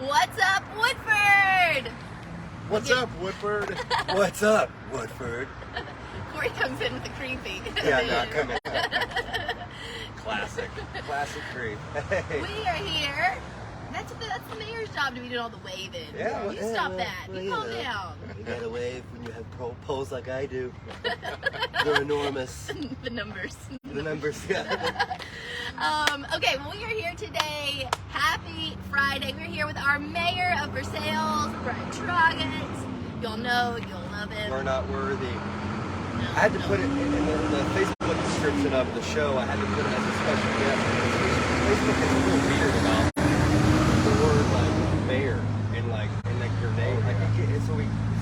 What's up, Woodford? What's up, Woodford? What's up, Woodford? Corey comes in with a creepy. Yeah, no, come in. Classic creep. Hey. We are here. That's the mayor's job to be doing all the waving. Yeah, you stop that. You calm down. You gotta wave when you have poles like I do. They're enormous. The numbers. The numbers, yeah. Okay, well, we are here today. Happy Friday. We're here with our mayor of Versailles, Traugott. You'll know, you'll love him. We're not worthy. No, I had to put it in the Facebook description of the show. I had to put it as a special guest. Facebook is a little weird about the word like mayor and like your name. Like,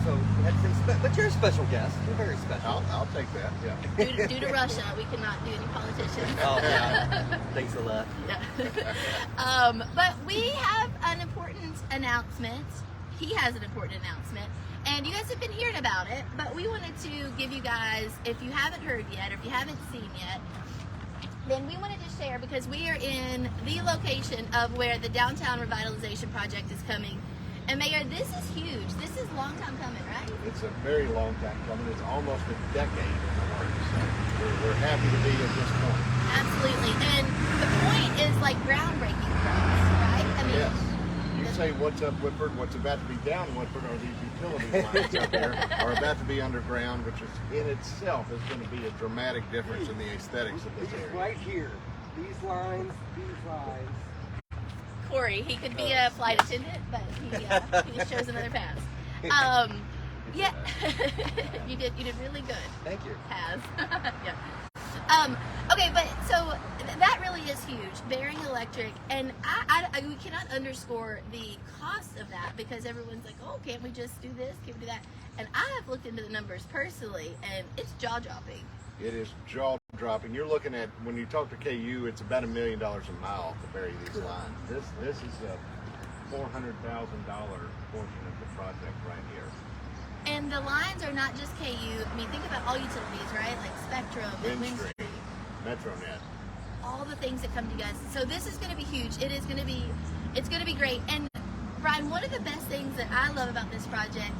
so we had to say, but you're a special guest. You're very special. I'll take that. Yeah. Due to Russia, we cannot do any politicians. Oh yeah. Thanks a lot. Yeah. But we have an important announcement. He has an important announcement. And you guys have been hearing about it, but we wanted to give you guys, if you haven't heard yet, or if you haven't seen yet, then we wanted to share, because we are in the location of where the Downtown Revitalization Project is coming. And Mayor, this is huge. This is a long time coming, right? It's a very long time coming. It's almost a decade in the works. So we're happy to be at this point. Absolutely. And the point is like groundbreaking for us, right? I mean, yes. You say, what's up, Woodford? What's about to be down Woodford are these utility lines out there are about to be underground, which is in itself is going to be a dramatic difference in the aesthetics of this area. Right here. These lines. Corey, he could be a flight attendant, but he just chose another path. Yeah, you did really good. Thank you. Has. Yeah. Okay, but so that really is huge. Bearing electric, and we cannot underscore the cost of that, because everyone's like, oh, can't we just do this? Can't we do that? And I have looked into the numbers personally, and it's jaw-dropping. It is jaw-dropping. You're looking at, when you talk to KU, it's about $1 million a mile to bury these lines. This is a $400,000 portion of the project right here. And the lines are not just KU. I mean, think about all utilities, right? Like Spectrum, and Windstream, Metronet. All the things that come to you guys. So this is going to be huge. It's going to be great. And Brian, one of the best things that I love about this project,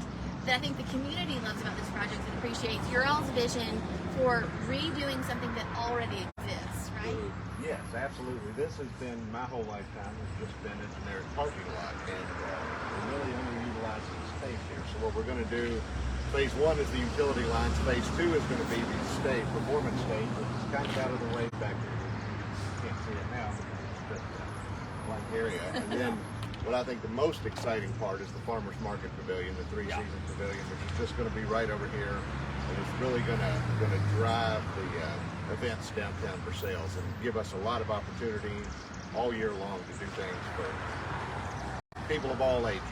that I think the community loves about this project and appreciates, your all's vision for redoing something that already exists, right? Yes, absolutely. This has been, my whole lifetime has just been a generic parking lot, and we're really underutilizing the space here. So what we're going to do, phase one is the utility lines, phase two is going to be the performance stage, which is kind of out of the way back there. You can't see it now because it's just a blank area. And then what I think the most exciting part is the Farmers Market Pavilion, the three-season pavilion, which is just going to be right over here. And it's really going to drive the events downtown Versailles and give us a lot of opportunity all year long to do things for people of all ages,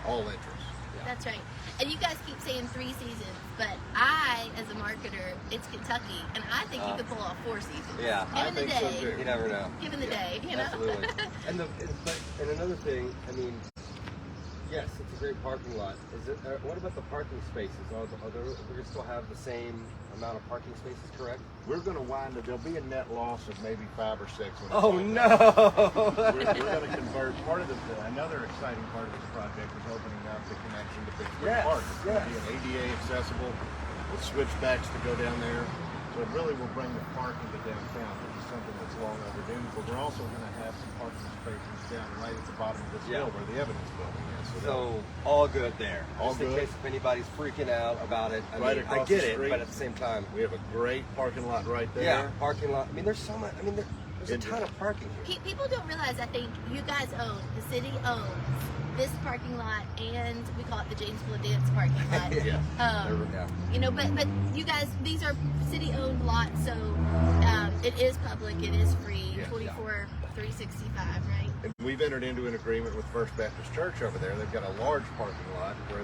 all interests. Yeah. That's right. And you guys keep saying 3 seasons, but I, as a marketer, it's Kentucky, and I think you could pull off 4 seasons. Yeah, given the day. So too. You never know. Given the day, you know. Absolutely. and another thing, I mean, yes, it's a great parking lot. Is it? What about the parking spaces? We're going to still have the same amount of parking spaces, correct? We're going to there'll be a net loss of maybe 5 or 6. Oh no! We're going to convert another exciting part of this project is opening up the connection to Pittsburgh Park. It's going to be an ADA accessible with switchbacks to go down there. So it really will bring the park into downtown, which is something that's long overdue. But we're also going to have some parking spaces down right at the bottom of this hill where the evidence building is. So all good there. All Just good. in case if anybody's freaking out about it. I Across get the it, street, but at the same time, we have a great parking lot right there. Yeah, parking lot. I mean, there's so much. I mean, there's a ton of parking here. People don't realize, I think, you guys own, the city owns this parking lot, and we call it the Janesville Dance parking lot. You know, but you guys, these are city-owned lots, so it is public, it is free, 24/365, right? And we've entered into an agreement with First Baptist Church over there. They've got a large parking lot where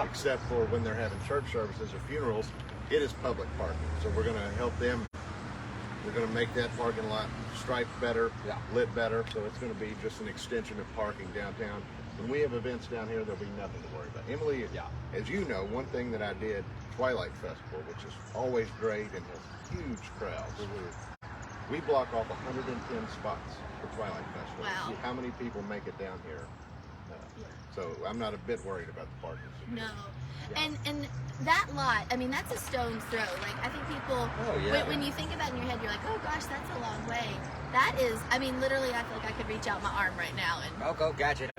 except for when they're having church services or funerals, it is public parking. So we're going to help them. We're going to make that parking lot striped better, lit better, so it's going to be just an extension of parking downtown. When we have events down here, there'll be nothing to worry about. Emily, as you know, one thing that I did, Twilight Festival, which is always great and has huge crowds. We block off 110 spots for Twilight Festival. Wow. See how many people make it down here So I'm not a bit worried about the parking situation. No. And that lot, I mean, that's a stone's throw. Like, I think people, when you think about it in your head, you're like, oh gosh, that's a long way. That is, I mean, literally, I feel like I could reach out my arm right now and go gotcha.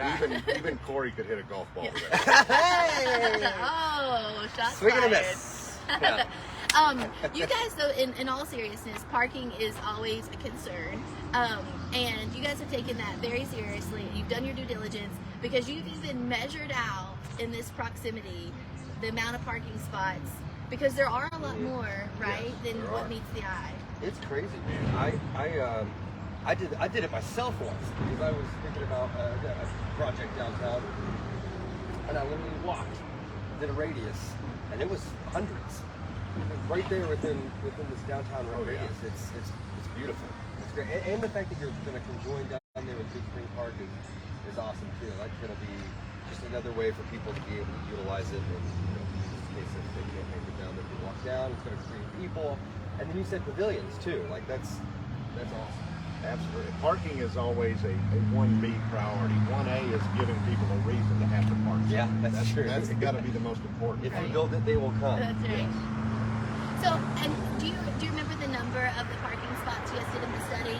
Even Corey could hit a golf ball with it. Hey! Oh, shots Swing and a fired. miss. Yeah. You guys, though, in all seriousness, parking is always a concern. And you guys have taken that very seriously. You've done your due diligence because you've even measured out in this proximity the amount of parking spots, because there are a lot more, right, than what meets the eye. It's crazy, man. I did it myself once because I was thinking about a project downtown, and I literally walked, did a radius, and it was hundreds. Right there within this downtown radius. It's beautiful. It's great, and the fact that you're going to conjoin down there with Big Spring Park is awesome too. That's going to be just another way for people to be able to utilize it. And in case if they can't make it down, they can walk down. It's going to bring people, and then you said pavilions too. Like that's awesome. Absolutely. Parking is always a 1B priority. 1A is giving people a reason to have to park. Yeah, that's true. That's got to be the most important. If you build it, they will come. That's right. So, and do you remember the number of the parking spots you guys did in the study?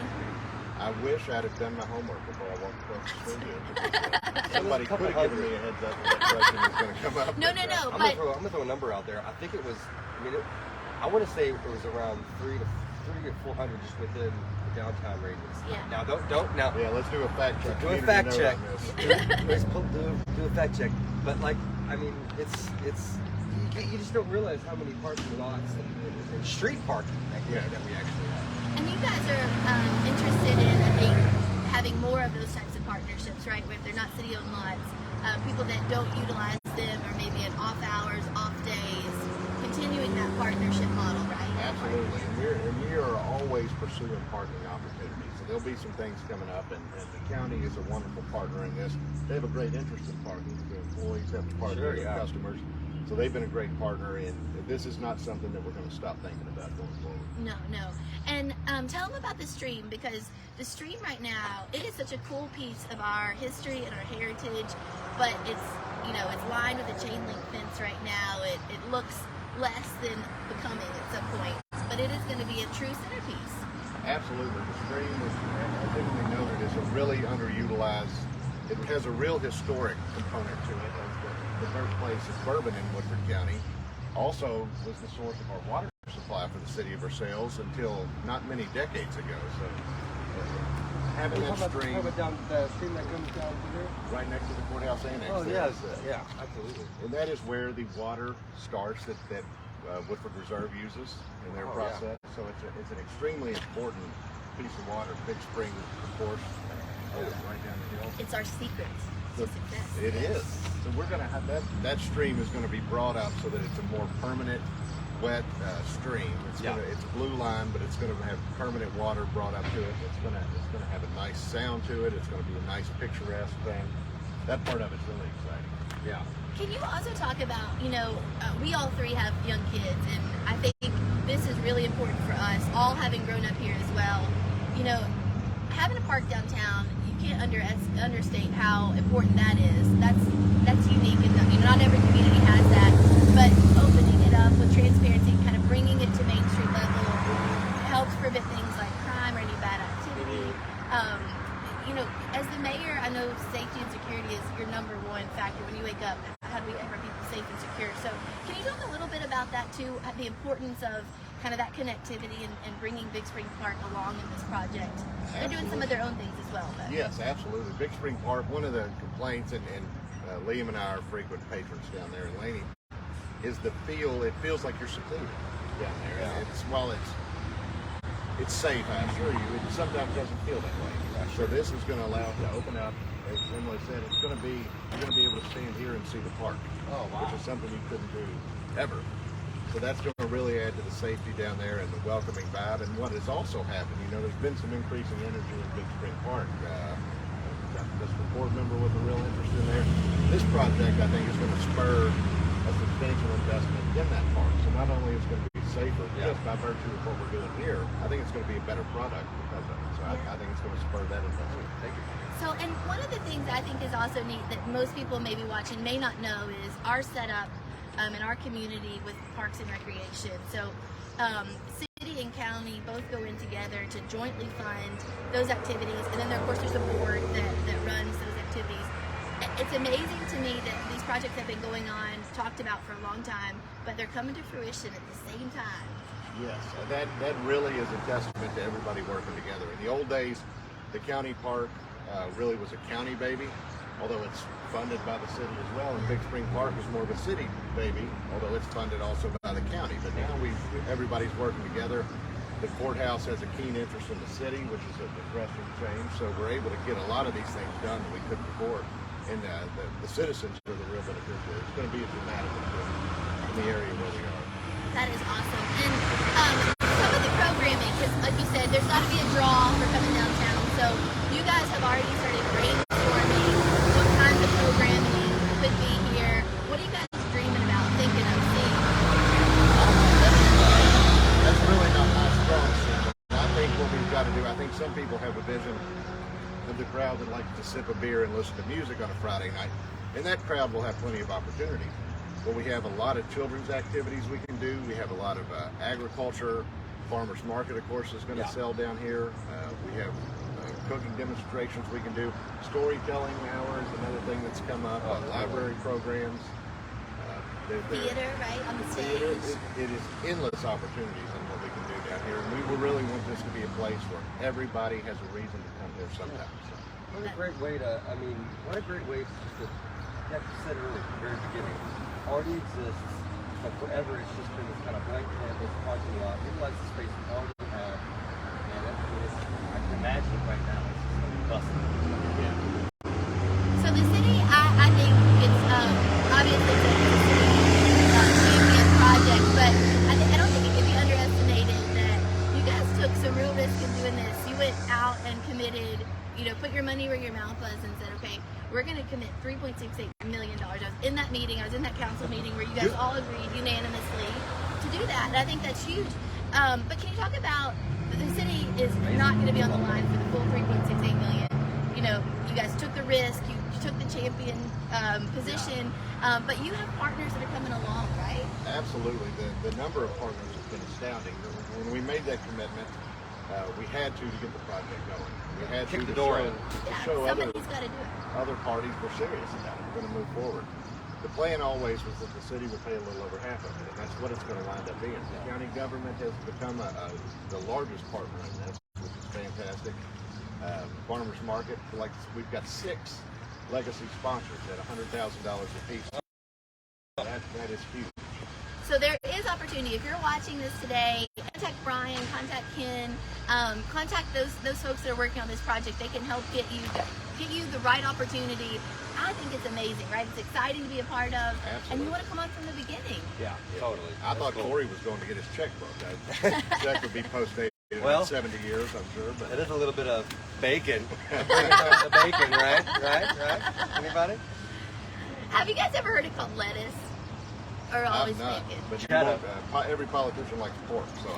I wish I'd have done my homework before I walked across the studio. Somebody could have given me a heads up that question was going to come up. No. I'm gonna throw a number out there. I think it was. I want to say it was around 300 to 400 just within the downtown radius. Yeah. Now don't now. Yeah, let's do a fact check. Do a fact check. Do a fact check. But like, I mean, it's you just don't realize how many parking lots and street parking that we actually have. And you guys are interested in, I think, having more of those types of partnerships, right? Where they're not city-owned lots, people that don't utilize them, or maybe in off hours, off days, continuing that partnership model, right? Absolutely. And we are always pursuing parking opportunities. So there'll be some things coming up, and the county is a wonderful partner in this. They have a great interest in parking. The employees have to park their customers. So they've been a great partner, and this is not something that we're going to stop thinking about going forward. No. And tell them about the stream, because the stream right now, it is such a cool piece of our history and our heritage, but it's lined with a chain link fence right now. It looks less than becoming at some point, but it is going to be a true centerpiece. Absolutely. The stream, I think we noted, is a really underutilized, it has a real historic component to it. The birthplace of bourbon in Woodford County, also was the source of our water supply for the city of Versailles until not many decades ago. So having that stream, down the stream that comes down here, right next to the courthouse annex. Oh yes, yeah, absolutely. And that is where the water starts that Woodford Reserve uses in their process. So it's an extremely important piece of water. Big Spring, of course, right down the hill. It's our secret. It is. So we're going to have that stream is going to be brought up so that it's a more permanent, wet stream. It's a blue line, but it's going to have permanent water brought up to it. It's going to have a nice sound to it. It's going to be a nice picturesque thing. That part of it's really exciting. Yeah. Can you also talk about, we all three have young kids, and I think this is really important for us, all having grown up here as well. Having a park downtown, you can't understate how important that is. That's unique, and not every community has that. But opening it up with transparency, kind of bringing it to Main Street level, helps prevent things like crime or any bad activity. As the mayor, I know safety and security is your number one factor when you wake up. How do we keep our people safe and secure? So can you talk a little bit about that too, the importance of kind of that connectivity and bringing Big Spring Park along in this project? They're doing some of their own things as well. But. Yes, absolutely. Big Spring Park, one of the complaints, and Liam and I are frequent patrons down there in Laney, is it feels like you're secluded down there. Yeah. While it's safe, I assure you, it sometimes doesn't feel that way. So this is going to allow it to open up. As Emily said, you're going to be able to stand here and see the park, which is something you couldn't do ever. So that's going to really add to the safety down there and the welcoming vibe. And what has also happened, there's been some increasing energy in Big Spring Park. This board member with a real interest in there. This project, I think, is going to spur a substantial investment in that park. So not only is it going to be safer just by virtue of what we're doing here, I think it's going to be a better product because of it. So I think it's going to spur that investment. Thank you. So, and one of the things I think is also neat that most people maybe watching may not know is our setup in our community with Parks and Recreation. So city and county both go in together to jointly fund those activities, and then of course there's a board that runs those activities. It's amazing to me that these projects have been going on, talked about for a long time, but they're coming to fruition at the same time. Yes, that really is a testament to everybody working together. In the old days, the county park really was a county baby, although it's funded by the city as well. And Big Spring Park is more of a city baby, although it's funded also by the county. But now everybody's working together. The courthouse has a keen interest in the city, which is a refreshing change. So we're able to get a lot of these things done that we couldn't before. And the citizens are the real beneficiaries. It's going to be a dramatic improvement in the area where we are. That is awesome. And some of the programming, because like you said, there's got to be a draw for coming downtown. So you guys have already started brainstorming what kinds of programming could be here. What are you guys dreaming about, thinking of seeing? That's really not my strong suit. I think what we've got to do, I think some people have a vision of the crowd that likes to sip a beer and listen to music on a Friday night. And that crowd will have plenty of opportunities. But we have a lot of children's activities we can do. We have a lot of agriculture. Farmers market, of course, is going to sell down here. We have cooking demonstrations we can do. Storytelling hours, another thing that's come up. Library programs. Theater, right, on the stage. Theater, it is endless opportunities in what we can do down here. And we will really want this to be a place where everybody has a reason to come here sometime. So. What a great way to, what a great way to just to, you have to said earlier at the very beginning, already exists, but forever it's just been this kind of blank canvas parking lot. Utilize the space we already have, and I can imagine right now it's just going to be busting. Yeah. So the city, I think it's obviously it's a champion project, but I don't think it can be underestimated that you guys took some real risk in doing this. You went out and committed, put your money where your mouth was and said, okay, we're going to commit $3.68 million. I was in that meeting, I was in that council meeting where you guys all agreed unanimously to do that, and I think that's huge. But can you talk about, the city is not going to be on the line for the full $3.68 million. You guys took the risk, you took the champion position, but you have partners that are coming along, right? Absolutely. The number of partners has been astounding. When we made that commitment, we had to get the project going. We had to show other parties were serious about it. We're going to move forward. The plan always was that the city would pay a little over half of it, and that's what it's going to wind up being. The county government has become the largest partner in this, which is fantastic. Farmers market, we've got 6 legacy sponsors at $100,000 a piece. That is huge. So there is opportunity. If you're watching this today, contact Brian, contact Ken, contact those folks that are working on this project. They can help get you the right opportunity. I think it's amazing, right? It's exciting to be a part of. Absolutely. And you want to come on from the beginning. Yeah, totally. I thought Corey was going to get his checkbook. Check would be post-dated in 70 years, I'm sure. But it is a little bit of bacon. The bacon, right? Anybody? Have you guys ever heard it called lettuce? Or always bacon? But every politician likes pork, so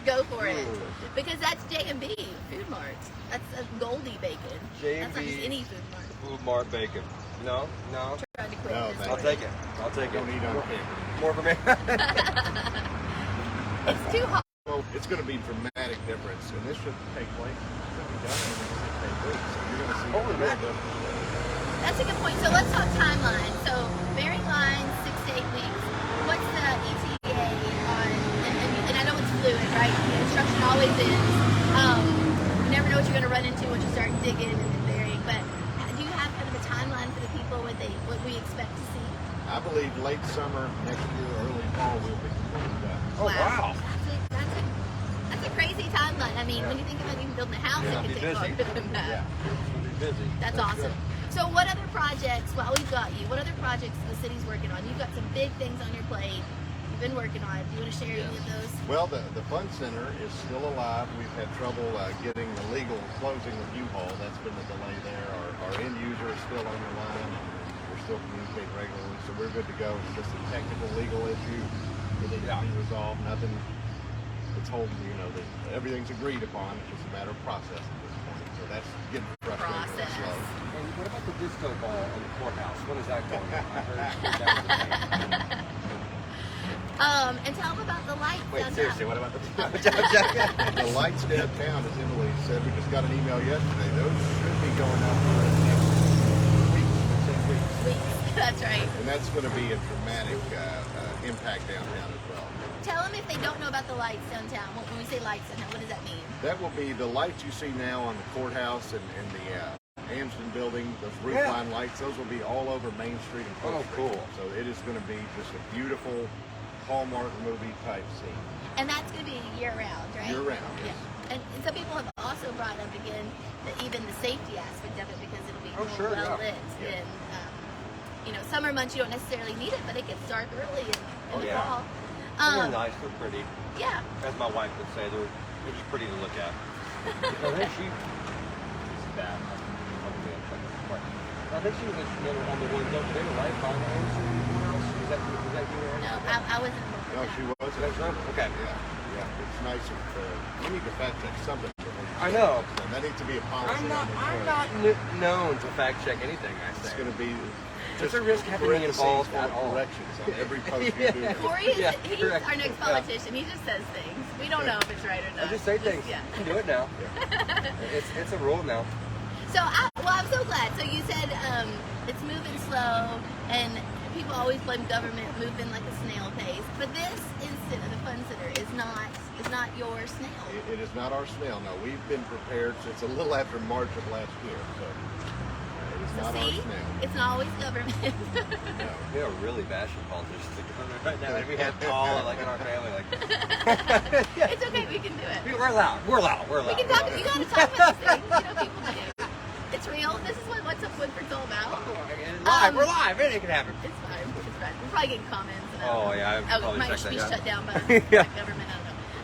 go for it. Because that's J&B Food Mart. That's a Goldie bacon. J&B that's not just any Food Mart. Food Mart bacon. No. Tried to quit I'll take it. Don't eat on camera. More for me. It's too hot. Well, it's going to be a dramatic difference, and this should take place. It's going to be done in 6 to 8 weeks, so you're going to see a real difference. That's a good point. So let's talk timeline. So bearing lines 6 to 8 weeks. What's the ETA on? And I know it's fluid, right? The construction always is. You never know what you're going to run into once you start digging and then burying. But do you have kind of a timeline for the people what we expect to see? I believe late summer next year, early fall, we'll be completely done. Oh wow! That's a crazy timeline. I mean, when you think about even building a house, it can take longer than that. Busy. That's awesome. Good. So what other projects, while we've got you, what other projects the city's working on? You've got some big things on your plate you've been working on. Do you want to share any of those? Well, the Fun Center is still alive. We've had trouble getting the legal closing with U-Haul. That's been the delay there. Our end user is still on the line. We're still communicating regularly, so we're good to go. It's just a technical legal issue. It needs to be resolved. Nothing that's holding, that everything's agreed upon. It's just a matter of process at this point. So that's getting frustrating and slow. disco ball on the courthouse. When is that going on? I heard that was a thing. And tell them about the lights Wait, downtown. seriously, what about the The lights downtown, as Emily said, we just got an email yesterday. Those should be going up for the next week. That's right. And that's going to be a dramatic impact downtown as well. Tell them if they don't know about the lights downtown. When we say lights downtown, what does that mean? That will be the lights you see now on the courthouse and the Amsden building, those roofline lights. Those will be all over Main Street and Front Street. Cool. So it is going to be just a beautiful Hallmark movie type scene. And that's going to be year round, right? Year round, yes. Yeah. And some people have also brought up again that even the safety aspect of it, because it'll be more well lit. Yeah. And summer months you don't necessarily need it, but it gets dark early in the fall. They're nice. They're pretty. Yeah. As my wife would say, they're just pretty to look at. I think she's bad. I think she was on the ones over there, right? By the house. Was that you? No, I wasn't. No, she wasn't. That's right. Okay. Yeah. It's nice. We need to fact check something. I know. That needs to be a policy. I'm not known to fact check anything I say. It's going to be. There's a risk having involved at all. Corrections on every post you do. Corey is he's our next politician. He just says things. We don't know if it's right or not. I just say things. Yeah. You can do it now. It's a rule now. So, I'm so glad. So you said it's moving slow, and people always blame government moving like a snail pace. But this incident of the Fun Center is not your snail. It is not our snail. No, we've been prepared since a little after March of last year. So it is not our snail. It's not always government. No. We are really bashing politicians right now. And we have all like in our family like. It's okay. We can do it. We're loud. We can talk. You got to talk about these things. People do. It's real. This is what What's Up Woodford's all about. We're live. Anything can happen. It's fine. We're probably getting comments. And I might check be that. shut down by the government.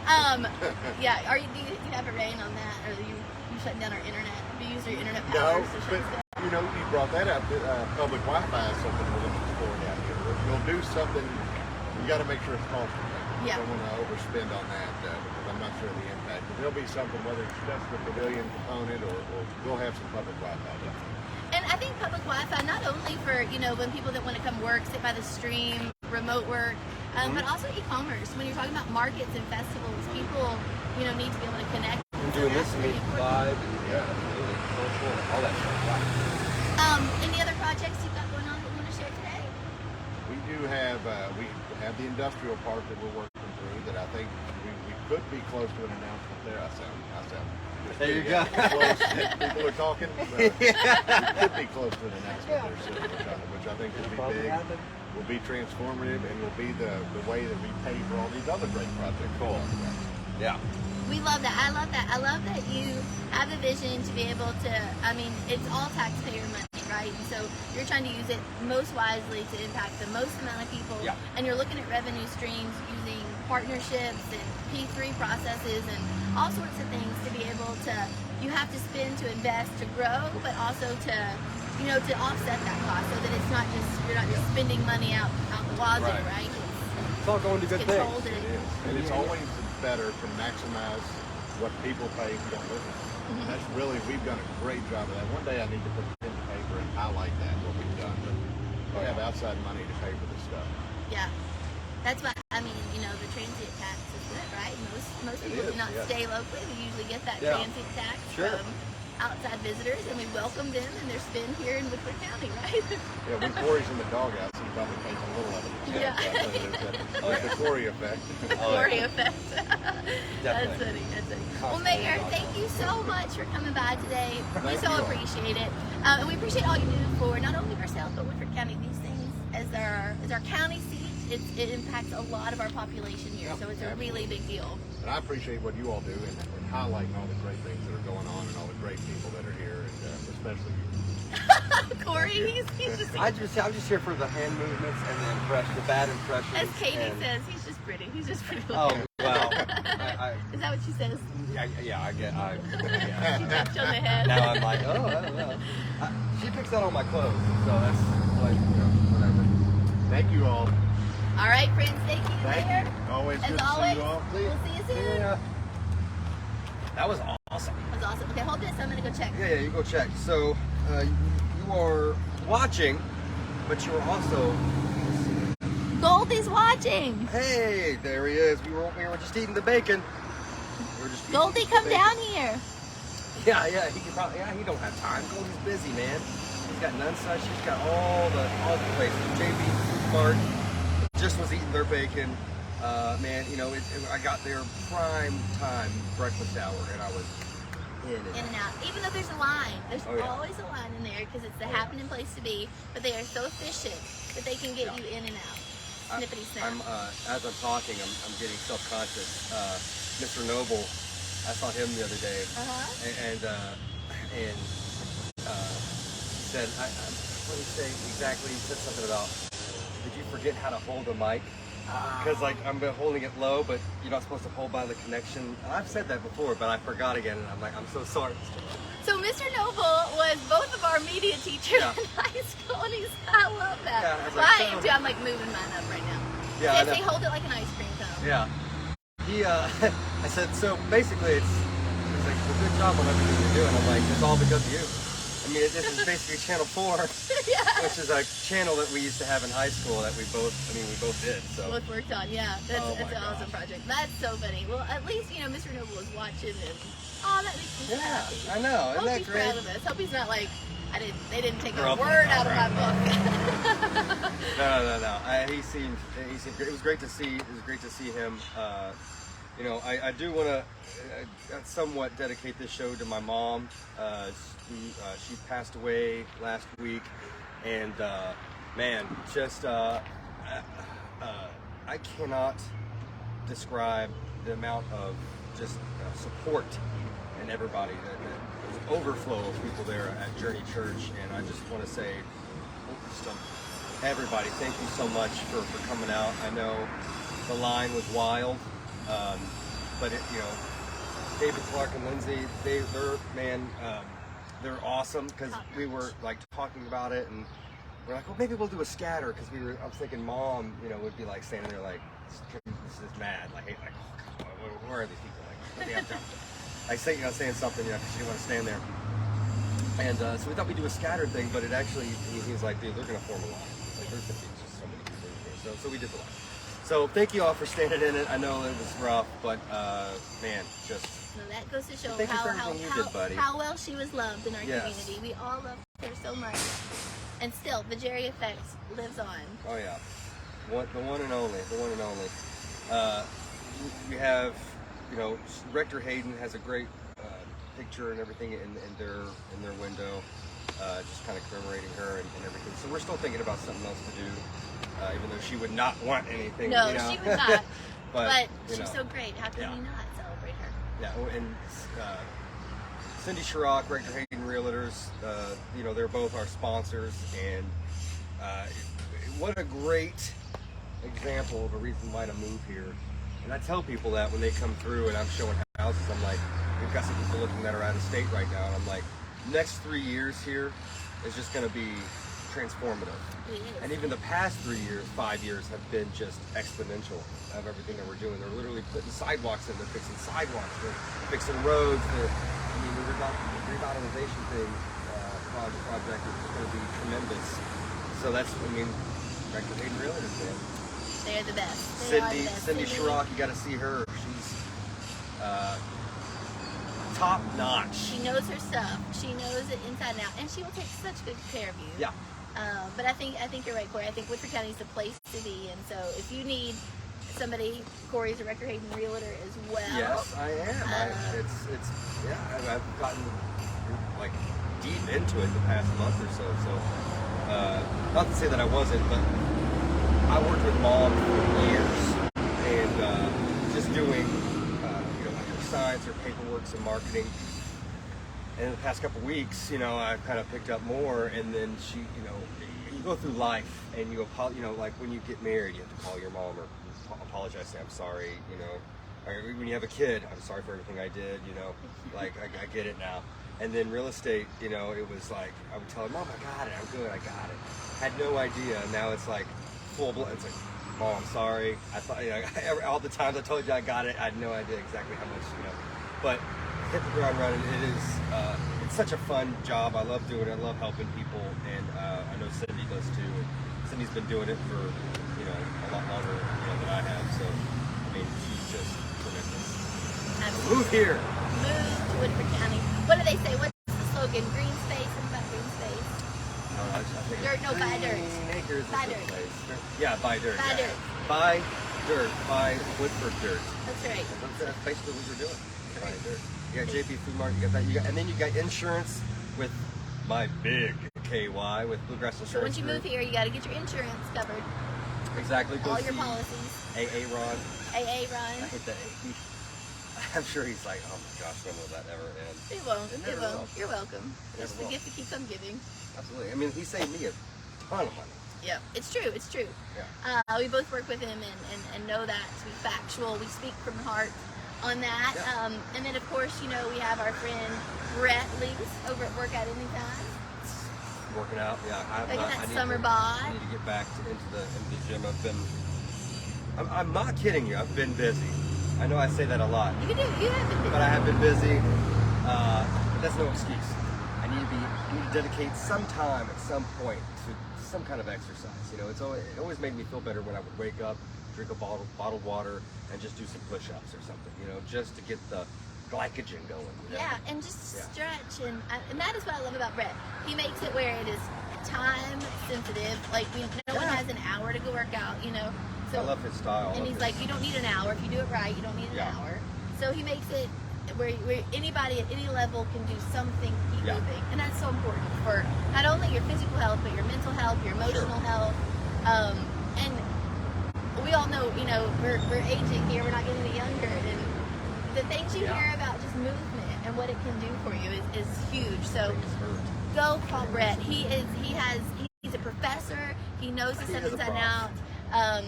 I don't know. Yeah. Do you have a rein on that, or you shutting down our internet? Do you use your internet powers to shut us down? You brought that up. Public Wi-Fi is something we're looking for down here. We'll do something. We got to make sure it's cost effective. Yeah. I don't want to overspend on that because I'm not sure of the impact. But there'll be something, whether it's just the pavilion component or we'll have some public Wi-Fi. And I think public Wi-Fi, not only for, when people that want to come work, sit by the stream, remote work, but also e-commerce. When you're talking about markets and festivals, people, need to be able to connect. I'm doing this meet live, social, all that stuff. Any other projects you've got going on that you want to share today? We do have, we have the industrial park that we're working through that I think we could be close to an announcement there. I sound. There you go. Close. People are talking. We could be close to an announcement there soon, which I think will be big, will be transformative, and will be the way that we pay for all these other great projects. Cool. Yeah. We love that. I love that. I love that you have a vision to be able to, it's all taxpayer money, right? And so you're trying to use it most wisely to impact the most amount of people. Yeah. And you're looking at revenue streams using partnerships and P3 processes and all sorts of things to be able to, you have to spend to invest to grow, but also to, to offset that cost so that it's not just, you're not just spending money out the wazoo, right? It's all going to good things. It is. And it's always better to maximize what people pay who don't live in it. That's really, we've done a great job of that. One day I need to put pen to paper and highlight that, what we've done. But we have outside money to pay for this stuff. Yeah. That's what, the transient tax is good, right? Most people do not stay locally. We usually get that transient tax from outside visitors, and we welcome them and their spin here in Woodford County, right? Yeah, when Corey's in the doghouse, he probably pays a little of it. Yeah. There's the Corey effect. Corey effect. That's Definitely. funny. Well, Mayor, thank you so much for coming by today. We so appreciate it. And we appreciate all you do for not only Versailles, but Woodford County. These things, as our county seat, it impacts a lot of our population here, so it's a really big deal. And I appreciate what you all do and highlighting all the great things that are going on and all the great people that are here, and especially you. Corey, he's just... I'm just here for the hand movements and the bad impressions. As Katie says, he's just pretty. He's just pretty. Oh, well. Is that what she says? Yeah, I get. She touched on the head. Now I'm like, oh, I don't know. She picks out all my clothes, so that's like, whatever. Thank you all. All right, friends, thank you. Thank you. Always good to see you all. We'll see you soon. Yeah. That was awesome. That was awesome. Okay, hold this. I'm going to go check. Yeah, you go check. So, you are watching, but you are also. Goldie's watching. Hey, there he is. We were just eating the bacon. Goldie, come down here. Yeah, he can probably. Yeah, he don't have time. Goldie's busy, man. He's got Nunsuch. He's got all the places. JB, Mart, just was eating their bacon. Man, you know, I got there prime time breakfast hour, and I was in and out. Even though there's a line, there's always a line in there because it's the happening place to be. But they are so efficient that they can get you in and out. Snippity snap. As I'm talking, I'm getting self-conscious. Mr. Noble, I saw him the other day, and said, what did he say exactly? He said something about, did you forget how to hold a mic? Because like I'm holding it low, but you're not supposed to hold by the connection. I've said that before, but I forgot again, and I'm like, I'm so sorry. So Mr. Noble was both of our media teachers in high school, and I love that. Yeah, I am too. I'm like moving mine up right now. Yeah, they hold it like an ice cream cone. Yeah. He, I said, so basically it's like, well, good job on everything you're doing. I'm like, it's all because of you. I mean, this is basically Channel 4, which is a channel that we used to have in high school that we both did. So both worked on, That's an awesome project. That's so funny. Well, at least, you know, Mr. Noble was watching and, that makes me happy. I know. Isn't Hope that he's great? proud of us. Hope he's not like, they didn't take a word out of my book. No. He seemed great. It was great to see. Him. You know, I do want to somewhat dedicate this show to my mom. She passed away last week, and man, just I cannot describe the amount of just support and everybody that overflow of people there at Journey Church, and I just want to say, everybody, thank you so much for coming out. I know the line was wild, but you know, David, Clark, and Lindsay, they're awesome, because we were like talking about it, and we're like, well, maybe we'll do a scatter, because I was thinking Mom, you know, would be like standing there like, this is mad, like, hey, like, oh God, where are these people? Like, let me have I say, you know, saying something, you know, because she didn't want to stand there. And so we thought we'd do a scatter thing, but it actually, he was like, dude, they're going to form a line. It's like, there's just so many people here. So we did the line. So thank you all for standing in it. I know it was rough, but man, just. No, that goes to show how well she was loved in our community. We all loved her so much. And still, the Jerry effect lives on. Oh yeah. The one and only. We have, you know, Rector Hayden has a great picture and everything in their window, just kind of commemorating her and everything. So we're still thinking about something else to do, even though she would not want anything. No, you know? she would not. but she's so great. How can we not celebrate her? Yeah, and Cindy Shryock, Rector Hayden Realtors, you know, they're both our sponsors, and what a great example of a reason why to move here. And I tell people that when they come through and I'm showing houses, I'm like, we've got some people looking that are out of state right now, and I'm like, next 3 years here is just going to be transformative. And even the past 3 years, 5 years have been just exponential of everything that we're doing. They're literally putting sidewalks in, they're fixing sidewalks, they're fixing roads. The revitalization thing, project is going to be tremendous. So that's, I mean, Rector Hayden Realtors, man. They're the best. Cindy Shryock, you got to see her. She's top notch. She knows her stuff. She knows it inside and out, and she will take such good care of you. Yeah. But I think you're right, Corey. I think Woodford County is the place to be, and so if you need somebody, Corey's a Rector Hayden Realtor as well. Yes, I am. I've gotten like deep into it the past month or so. So not to say that I wasn't, but I worked with Mom for years, and just doing you know, her signs, her paperwork, some marketing. And in the past couple weeks, you know, I've kind of picked up more, and then she, you know, you go through life, and you know, like when you get married, you have to call your mom or apologize, say I'm sorry, you know. Or when you have a kid, I'm sorry for everything I did, you know. Like I get it now. And then real estate, you know, it was like I would tell her, Mom, I got it, I'm good, I got it. Had no idea. Now it's like full blood. It's like, Mom, I'm sorry. I thought, you know, all the times I told you I got it, I had no idea exactly how much, you know. But hit the ground running. It is, it's such a fun job. I love doing it. I love helping people, and I know Cindy does too. And Cindy's been doing it for a lot longer than I have. So I mean, she's just tremendous. Absolutely. Move here. Move to Woodford County. What do they say? What's the slogan? Green space. Something about green space. I think Dirt, no, buy dirt. Acres Buy is the dirt. place. Yeah, buy dirt. Buy yeah. dirt. Buy dirt. Buy Woodford dirt. That's right. That's basically what you're doing. Buy dirt. You got JP Food Mart. You got that. And then you got insurance with my big KY with Bluegrass Insurance So once you Group. move here, you got to get your insurance covered. Exactly. Go All your see policies. AA Ron. AA run. I hate that. I'm sure he's like, oh my gosh, when will that ever end? It won't. It It never won't. will. You're welcome. It It's never the will. gift that keeps on giving. Absolutely. I mean, he saved me a ton of money. Yeah, it's true. It's true. Yeah. We both work with him and know that to be factual. We speak from the heart on that. Yeah. And then, of course, we have our friend Brett Lees over at Workout Anytime. Working out. Yeah. Look at that I summer need bod. to get back into the gym. I'm not kidding you. I've been busy. I know I say that a lot, You have been but I have been busy. But that's no excuse. I need to dedicate some time at some point to some kind of exercise. It always made me feel better when I would wake up, drink a bottled water, and just do some push-ups or something. Just to get the glycogen going. Yeah, and just stretch, and that is what I love about Brett. He makes it where it is time sensitive. Like no one has an hour to go work out. So, I love his style. and he's like, you don't need an hour. If you do it right, you don't need an hour. So he makes it where anybody at any level can do something, keep moving. And that's so important for not only your physical health, but your mental health, your emotional health. And we all know, we're aging here. We're not getting any younger. And the things you hear about just movement and what it can do for you is huge. So go call Brett. He's a professor. He knows the stuff inside and out.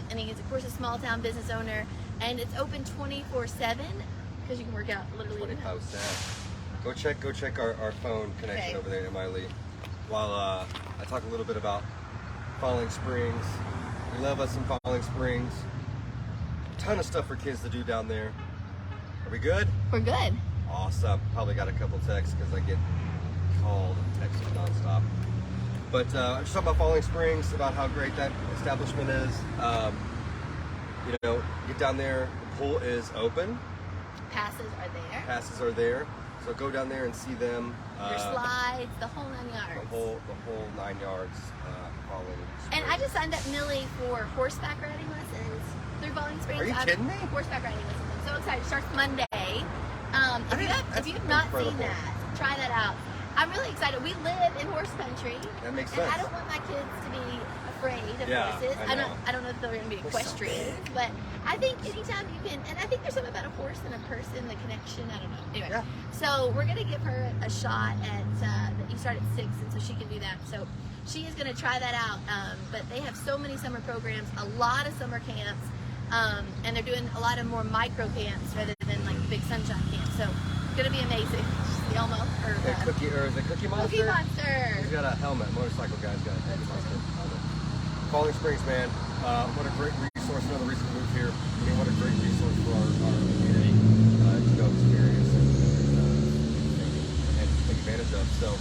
And he's, of course, a small town business owner, and it's open 24/7 because you can work out literally anytime. 25/7. Go check our phone connection over there, Emily. While I talk a little bit about Falling Springs. We love us some Falling Springs. Ton of stuff for kids to do down there. Are we good? We're good. Awesome. Probably got a couple texts because I get called and texted nonstop. But I'm just talking about Falling Springs, about how great that establishment is. Get down there. The pool is open. Passes are there. So go down there and see them. Your slides, the whole 9 yards. The whole 9 yards. Falling Springs. And I just signed up Millie for horseback riding lessons through Falling Springs. Are you kidding me? Horseback riding lessons. I'm so excited. It starts Monday. If you have not seen that, try that out. I'm really excited. We live in horse country. That makes and sense. I don't want my kids to be afraid of horses. I don't know if they're going to be equestrians, but I think anytime you can, and I think there's something about a horse and a person, the connection. I don't know. Anyway, so we're going to give her a shot at. You start at 6, and so she can do that. So she is going to try that out. But they have so many summer programs, a lot of summer camps, and they're doing a lot of more micro camps rather than like big sunshine camps. So it's going to be amazing. Elmo or is it Cookie Monster? Cookie Monster. He's got a helmet. Motorcycle guy's got a Cookie Monster helmet. Falling Springs, man. What a great resource. Another reason to move here. What a great resource for our community to go experience and take advantage of. So,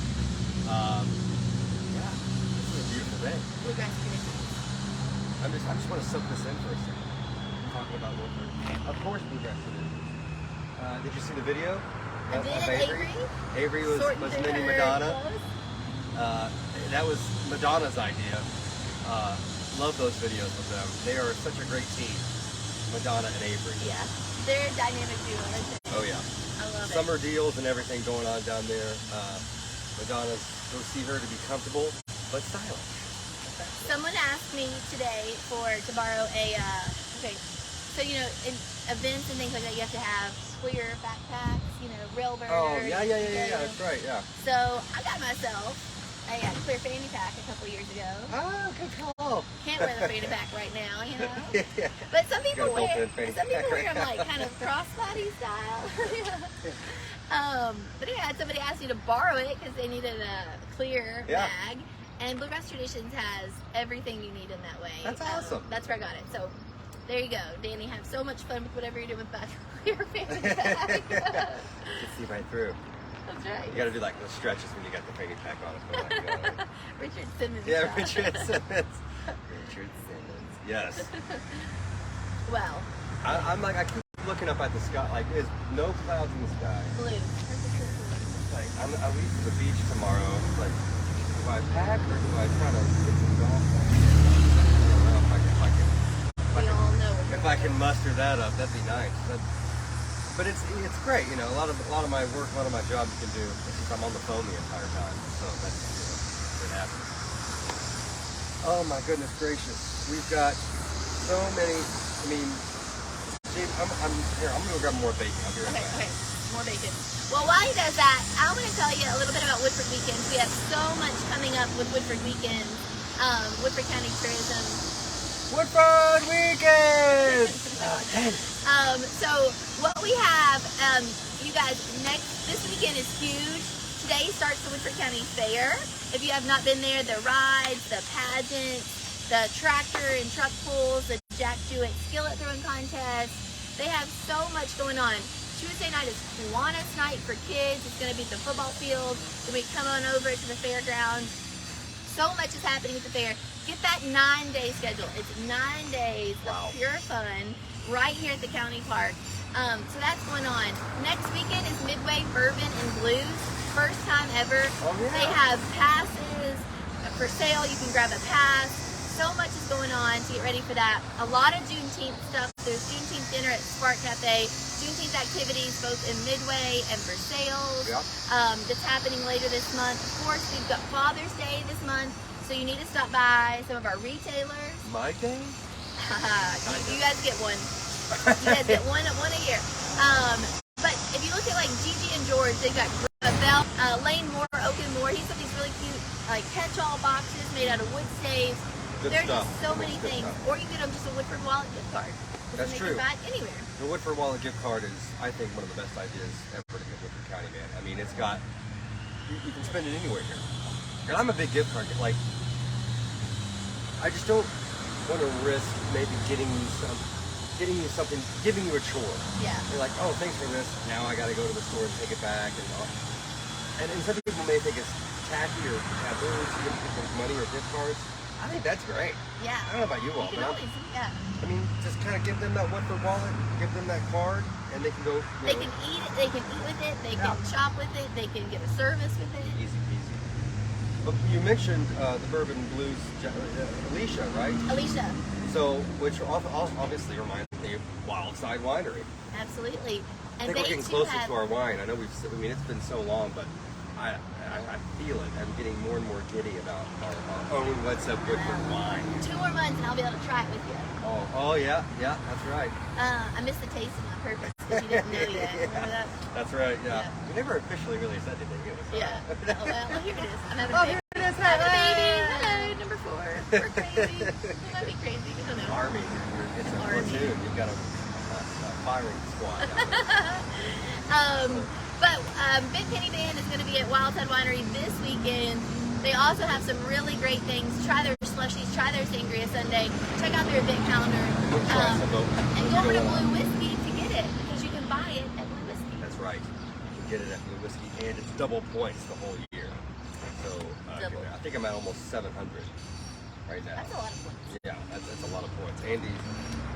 this is a beautiful day. Bluegrass Traditions. I just want to soak this in for a second. Talking about Woodford. Of course, Bluegrass Traditions. Did you see the video? I did. Avery was mini Madonna. That was Madonna's idea. Love those videos with them. They are such a great team, Madonna and Avery. Yeah, they're a dynamic duo, aren't they? Oh yeah. I love it. Summer deals and everything going on down there. Madonna's, go see her to be comfortable but stylish. Someone asked me today to borrow a. So in events and things like that, you have to have clear backpacks, rail burners. Oh yeah. That's right. Yeah. So I got myself a clear fanny pack a couple years ago. Oh, good call. Can't wear the fanny pack right now, Yeah. But some people Got a built-in fanny wear pack. them like kind of crossbody style. But yeah, somebody asked me to borrow it because they needed a clear bag, and Bluegrass Traditions has everything you need in that way. That's awesome. That's where I got it. So there you go, Danny. Have so much fun with whatever you're doing with that clear fanny pack. You can see right through. That's right. You got to do like the stretches when you got the fanny pack on. Richard Simmons. Yeah, style. Richard Simmons. Richard Simmons. Yes. Well, I'm like, I keep looking up at the sky. Like, there's no clouds in the sky. blue. Like, I leave for the beach tomorrow. Like, do I pack or do I try to get some golf? I don't know if I can muster that up. That'd be nice. But it's great, you know. A lot of my work, a lot of my job you can do. It's just I'm on the phone the entire time, so that's it happens. Oh my goodness gracious, we've got so many. I mean, Steve, I'm here. I'm gonna go grab more bacon. I'll be right back. Okay, more bacon. Well, while he does that, I want to tell you a little bit about Woodford Weekends. We have so much coming up with Woodford Weekends. Woodford County Tourism. Woodford Weekend. So what we have, you guys, this weekend is huge. Today starts the Woodford County Fair. If you have not been there, the rides, the pageants, the tractor and truck pulls, the Jack Jewett skillet throwing contest. They have so much going on. Tuesday night is Kiwanis night for kids. It's going to be at the football field. Then we come on over to the fairgrounds. So much is happening at the fair. Get that 9-day schedule. It's 9 days of pure fun right here at the county park. So that's going on. Next weekend is Midway Bourbon and Blues. First time ever. Oh, yeah. They have passes for sale. You can grab a pass. So much is going on to get ready for that. A lot of Juneteenth stuff. There's Juneteenth dinner at Spark Cafe. Juneteenth activities both in Midway and Versailles. Yep. That's happening later this month. Of course, we've got Father's Day this month. So you need to stop by some of our retailers. My day? you guys get one. You guys get one a year. But if you look at like Gigi and George, they've got Bell, Lane Moore, Oaken Moore. He's got these really cute like catch-all boxes made out of wood staves. There's just so many things. Stuff. Or you can get them just a Woodford Wallet gift card. That's true. They can buy it anywhere. The Woodford Wallet gift card is, I think, one of the best ideas ever to get Woodford County, man. I mean, it's got, you can spend it anywhere here. And I'm a big gift card. Like, I just don't want to risk maybe giving you something, giving you a chore. Yeah. You're like, oh, thanks for this. Now I got to go to the store and take it back. And some people may think it's tacky or taboo to give people money or gift cards. I think that's great. Yeah. I don't know about you all, You can but always, yeah. I mean, just kind of give them that Woodford wallet, give them that card, and they can go. They can eat it. They can eat with it. They can shop with it. They can get a service with it. Easy peasy. But you mentioned the Bourbon Blues, Alicia, right? Alicia. So, which obviously reminds me of Wildside Winery. Absolutely. I And think we're they getting too closer have, to our wine. I know I mean, it's been so long, but I feel it. I'm getting more and more giddy about our own What's Up Woodford wine. 2 more months and I'll be able to try it with you. Oh yeah, that's right. I missed the tasting on purpose because you didn't know yet. Remember that? That's right, yeah. Yeah. We never officially really said anything. It was, Yeah. Oh, well, here it is. I'm having Oh, a baby. here it is. I'm having a baby. Hello, number 4. We're crazy. We might be crazy. I don't know. Army. It's a platoon. You've got a firing squad. But Big Penny Band is going to be at Wildside Winery this weekend. They also have some really great things. Try their slushies, try their sangria sundae. Check out their event calendar. We'll try some of And go over to Blue Whiskey to get it because you can buy it at Blue Whiskey. That's right. You can get it at Blue Whiskey, and it's double points the whole year. So I think I'm at almost 700 right now. That's a lot of points. Yeah, that's a lot of points. Andy,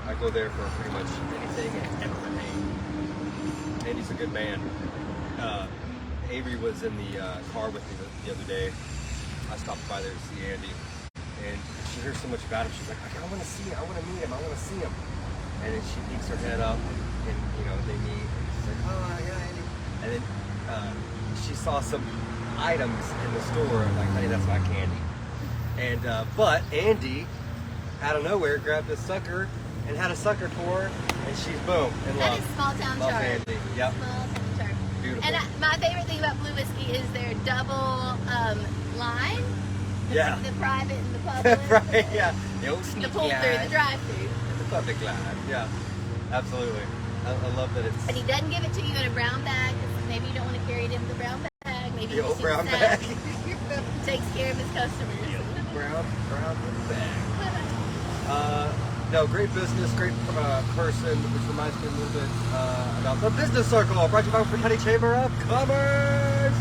I go there for pretty much anything and everything. Andy's a good man. Avery was in the car with me the other day. I stopped by there to see Andy, and she hears so much about him. She's like, I want to see him. I want to meet him. I want to see him. And then she peeks her head up, and they meet. And she's like, oh yeah, Andy. And then she saw some items in the store. I'm like, hey, that's my candy. And but Andy, out of nowhere, grabbed a sucker and had a sucker for her, and she's boom in love. That is small town Love charm. Andy. Yep. Small town charm. Beautiful. And my favorite thing about Blue Whiskey is their double line. Yeah. The private and the public. Right, yeah. The old The sneaky pull through, eye. the drive through. The public line. Yeah, absolutely. I love that it's And he doesn't give it to you in a brown bag because maybe you don't want to carry it in the brown bag. Maybe the you old just brown snap. bag. Takes care of his customers. The old brown bag. No, great business, great person, which reminds me a little bit about the business circle. Brought to you by the County Chamber of Commerce.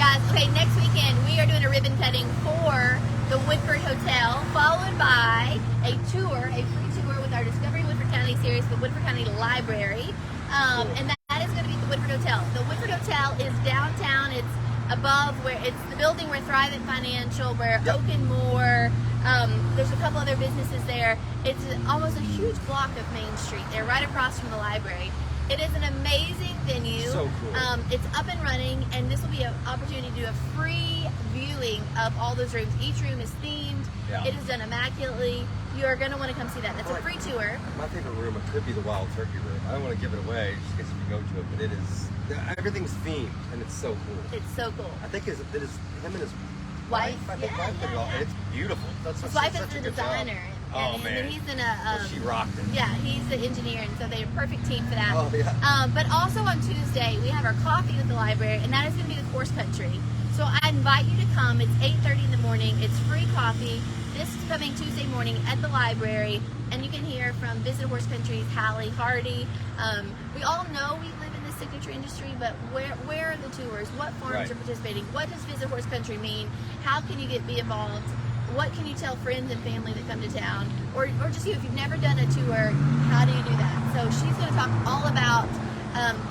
Guys, okay, next weekend we are doing a ribbon cutting for the Woodford Hotel, followed by a tour, a free tour with our Discovering Woodford County series, the Woodford County Library. And that is going to be at the Woodford Hotel. The Woodford Hotel is downtown. It's above where it's the building where Thrivent Financial, where Oak and Moore. There's a couple other businesses there. It's almost a huge block of Main Street. They're right across from the library. It is an amazing venue. So cool. It's up and running, and this will be an opportunity to do a free viewing of all those rooms. Each room is themed. Yeah. It is done immaculately. You are going to want to come see that. That's a free tour. My favorite room, it could be the Wild Turkey room. I don't want to give it away just in case you go to it, but it is, everything's themed, and it's so cool. It's so cool. I think it is him and his Wife? I think wife did it all, and it's beautiful. That's His such wife is a the good job. designer. Oh, and man. he's in a. She rocked it. Yeah, he's the engineer, and so they're a perfect team for that. Oh, yeah. But also on Tuesday, we have our coffee with the library, and that is going to be the Horse Country. So I invite you to come. It's 8:30 in the morning. It's free coffee. This is coming Tuesday morning at the library, and you can hear from Visit Horse Country's Hallie Hardy. We all know we live in the signature industry, but where are the tours? What farms are participating? What does Visit Horse Country mean? How can you be involved? What can you tell friends and family that come to town? Or just you, if you've never done a tour, how do you do that? So she's going to talk all about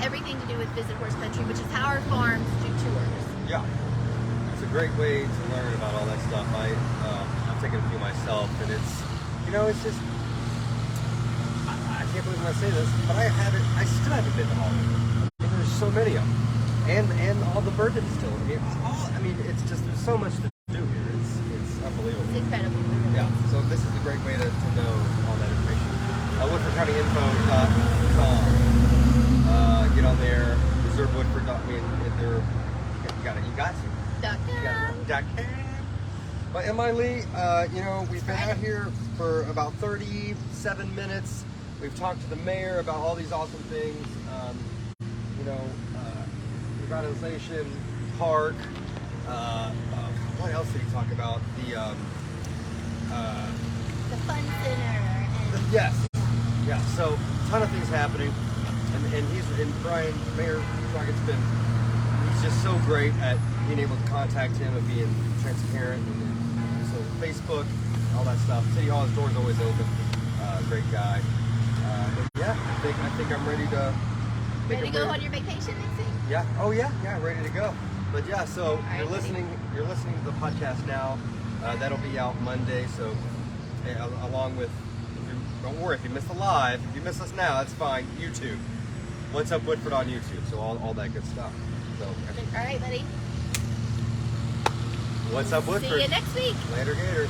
everything to do with Visit Horse Country, which is how our farms do tours. Yeah. It's a great way to learn about all that stuff. I've taken a few myself, and it's, it's just, I can't believe when I say this, but I still haven't been to all of them. I mean, there's so many of them. And all the bourbon still. It's just, there's so much to do here. It's unbelievable. It's incredible. Yeah, so this is a great way to know all that information. WoodfordCountyInfo.com. Get on there. Reserve Woodford. You got to. But Emily, we've been out here for about 37 minutes. We've talked to the mayor about all these awesome things. Revitalization, park. What else did he talk about? The fun center. Yes. Yeah. So a ton of things happening, and Brian, Mayor Traugott's he's just so great at being able to contact him and being transparent, and so Facebook, all that stuff. City Hall's door's always open. Great guy. But yeah, I think I'm ready to. Ready to go on your vacation next week? Yeah. Oh yeah. Yeah. Ready to go. But yeah. So right, you're listening to the podcast now. That'll be out Monday. So along with. Don't worry if you missed the live. If you miss us now, that's fine. YouTube. What's Up Woodford on YouTube? So all that good stuff. So. All right, buddy. What's Up Woodford? See you next week. Later, Gators.